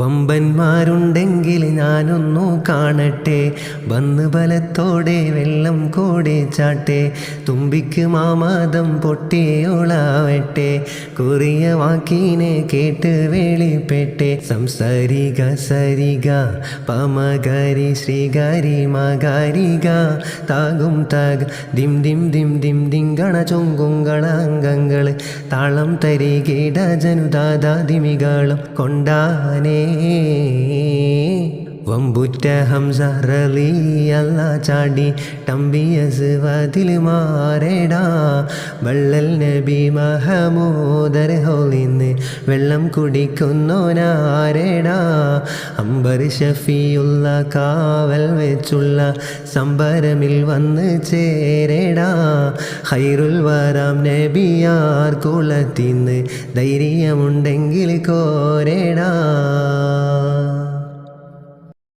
വമ്പന്മാരുണ്ടെങ്കിൽ ഞാനൊന്നു കാണട്ടെ, വന്ന് ബലത്തോടെ വെള്ളം കോടെ ചാട്ടെ, തുമ്പിക്ക് മാമാദം പൊട്ടിയോളാവട്ടെ, കുറിയ വാക്കിനെ കേട്ട് വെളിപ്പെട്ടെ. സംസാരിക സരിക പമകരി ശ്രീകാരി മകാരിക താകും താഗ് ദിം ദിം ദിം ദിം ദിങ്കണ ചൊങ്കുങ്കള അംഗങ്ങൾ താളം തരികേട ജനുദാദിമികളും കൊണ്ടാനേ. വമ്പുറ്റ ഹംസ റളിയല്ല ചാടി ടംബിയസ് വാതിൽ മാറേടാ, വള്ളൽ നബി മഹമൂദർ ഹൗലിന്ന് വെള്ളം കുടിക്കുന്നോനാരേടാ. അംബർ ഷഫിയുള്ള കാവൽ വെച്ചുള്ള സംബരമിൽ വന്ന് ചേരേടാ, ഖൈറുൽ വരാം നബിയാർ കുളത്തിന്ന് ധൈര്യമുണ്ടെങ്കിൽ കോരേടാ.